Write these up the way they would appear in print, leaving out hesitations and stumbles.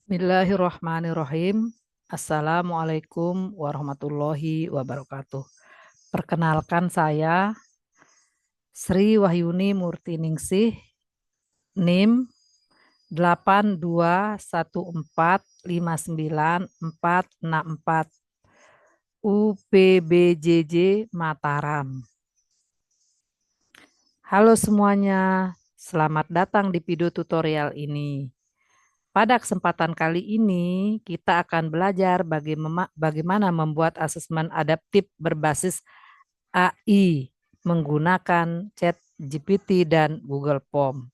Bismillahirrahmanirrahim. Assalamualaikum warahmatullahi wabarakatuh. Perkenalkan saya Sri Wahyuni Murtiningsih, NIM 821459464 UPBJJ Mataram. Halo semuanya, selamat datang di video tutorial ini. Pada kesempatan kali ini, kita akan belajar bagaimana membuat asesmen adaptif berbasis AI menggunakan ChatGPT dan Google Form.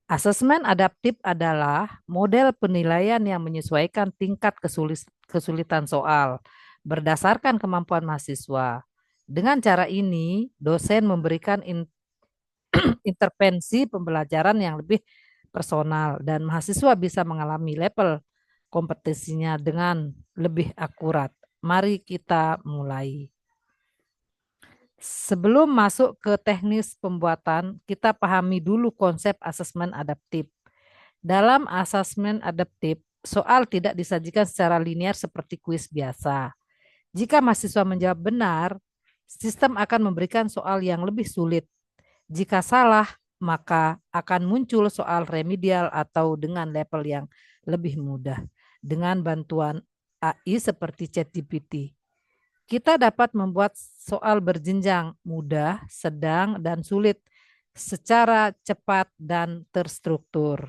Asesmen adaptif adalah model penilaian yang menyesuaikan tingkat kesulitan soal berdasarkan kemampuan mahasiswa. Dengan cara ini, dosen memberikan intervensi pembelajaran yang lebih personal dan mahasiswa bisa mengalami level kompetisinya dengan lebih akurat. Mari kita mulai. Sebelum masuk ke teknis pembuatan, kita pahami dulu konsep asesmen adaptif. Dalam asesmen adaptif, soal tidak disajikan secara linear seperti kuis biasa. Jika mahasiswa menjawab benar, sistem akan memberikan soal yang lebih sulit. Jika salah, maka akan muncul soal remedial atau dengan level yang lebih mudah. Dengan bantuan AI seperti ChatGPT, kita dapat membuat soal berjenjang, mudah, sedang, dan sulit secara cepat dan terstruktur.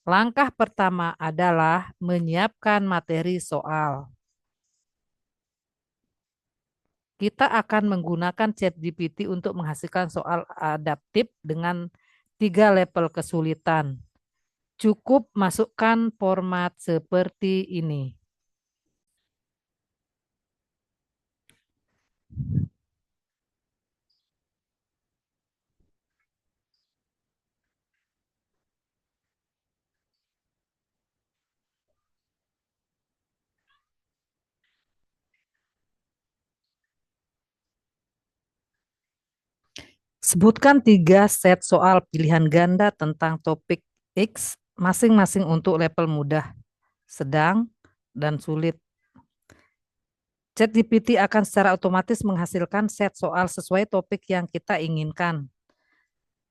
Langkah pertama adalah menyiapkan materi soal. Kita akan menggunakan ChatGPT untuk menghasilkan soal adaptif dengan 3 level kesulitan. Cukup masukkan format seperti ini. Sebutkan 3 set soal pilihan ganda tentang topik X masing-masing untuk level mudah, sedang, dan sulit. ChatGPT akan secara otomatis menghasilkan set soal sesuai topik yang kita inginkan.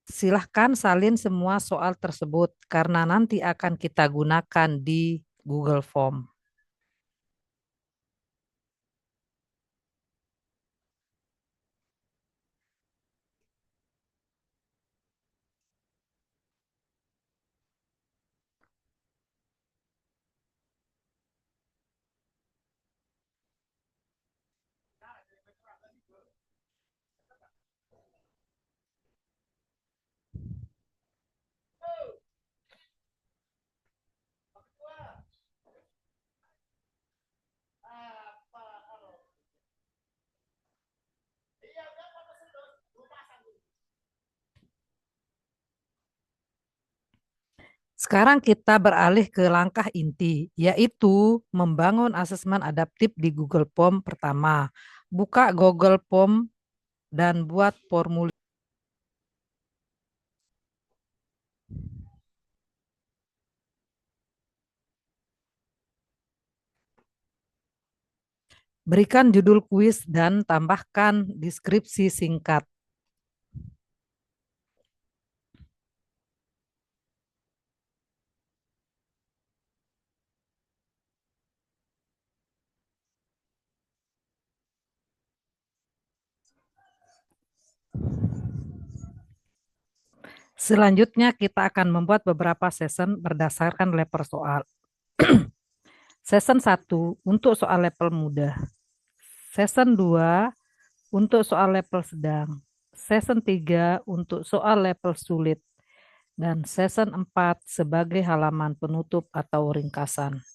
Silahkan salin semua soal tersebut karena nanti akan kita gunakan di Google Form. Sekarang kita beralih ke langkah inti, yaitu membangun asesmen adaptif di Google Form pertama. Buka Google Form dan buat formulir. Berikan judul kuis dan tambahkan deskripsi singkat. Selanjutnya kita akan membuat beberapa session berdasarkan level soal. Session 1 untuk soal level mudah. Session 2 untuk soal level sedang. Session 3 untuk soal level sulit. Dan session 4 sebagai halaman penutup atau ringkasan.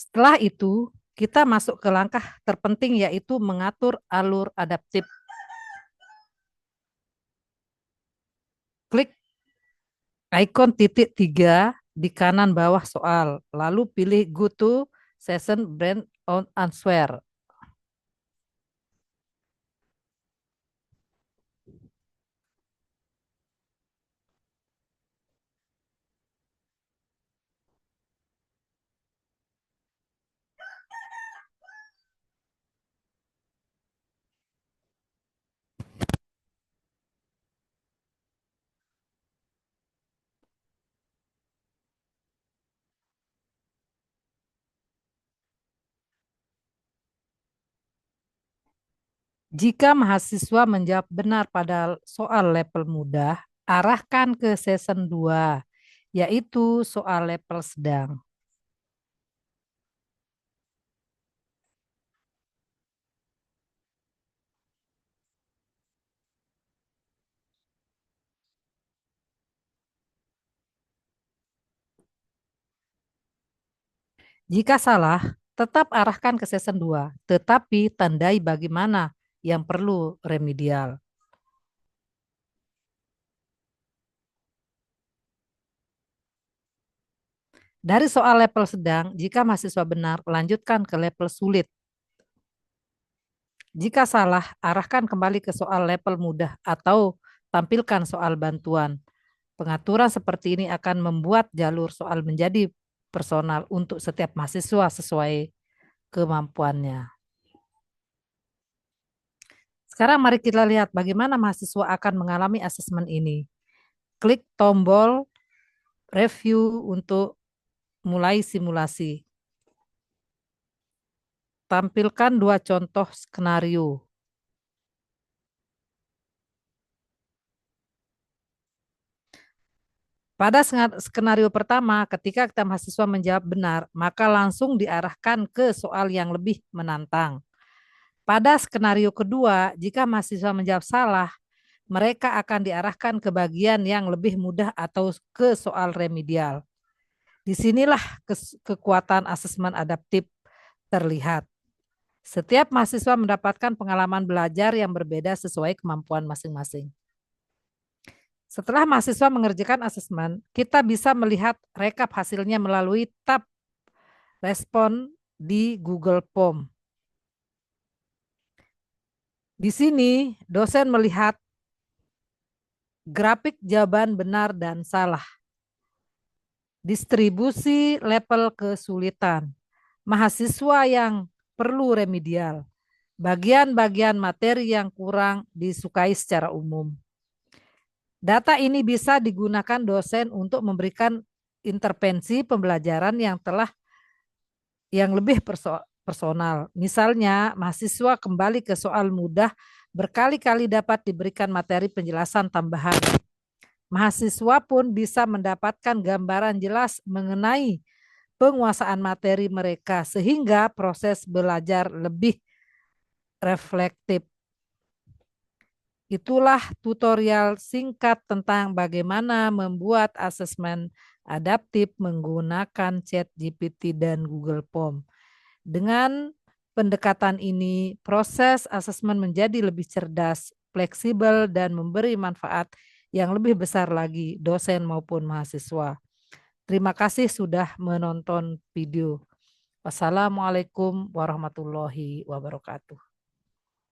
Setelah itu, kita masuk ke langkah terpenting yaitu mengatur alur adaptif. Klik ikon titik 3 di kanan bawah soal, lalu pilih Go to Session Brand on Answer. Jika mahasiswa menjawab benar pada soal level mudah, arahkan ke season 2, yaitu soal level sedang. Jika salah, tetap arahkan ke season 2, tetapi tandai bagaimana yang perlu remedial. Dari soal level sedang, jika mahasiswa benar, lanjutkan ke level sulit. Jika salah, arahkan kembali ke soal level mudah atau tampilkan soal bantuan. Pengaturan seperti ini akan membuat jalur soal menjadi personal untuk setiap mahasiswa sesuai kemampuannya. Sekarang mari kita lihat bagaimana mahasiswa akan mengalami asesmen ini. Klik tombol review untuk mulai simulasi. Tampilkan 2 contoh skenario. Pada skenario pertama, ketika kita mahasiswa menjawab benar, maka langsung diarahkan ke soal yang lebih menantang. Pada skenario kedua, jika mahasiswa menjawab salah, mereka akan diarahkan ke bagian yang lebih mudah atau ke soal remedial. Disinilah kekuatan asesmen adaptif terlihat. Setiap mahasiswa mendapatkan pengalaman belajar yang berbeda sesuai kemampuan masing-masing. Setelah mahasiswa mengerjakan asesmen, kita bisa melihat rekap hasilnya melalui tab respon di Google Form. Di sini, dosen melihat grafik jawaban benar dan salah. Distribusi level kesulitan. Mahasiswa yang perlu remedial. Bagian-bagian materi yang kurang disukai secara umum. Data ini bisa digunakan dosen untuk memberikan intervensi pembelajaran yang lebih personal. Misalnya, mahasiswa kembali ke soal mudah berkali-kali dapat diberikan materi penjelasan tambahan. Mahasiswa pun bisa mendapatkan gambaran jelas mengenai penguasaan materi mereka sehingga proses belajar lebih reflektif. Itulah tutorial singkat tentang bagaimana membuat asesmen adaptif menggunakan ChatGPT dan Google Form. Dengan pendekatan ini, proses asesmen menjadi lebih cerdas, fleksibel, dan memberi manfaat yang lebih besar lagi dosen maupun mahasiswa. Terima kasih sudah menonton video. Wassalamualaikum warahmatullahi wabarakatuh.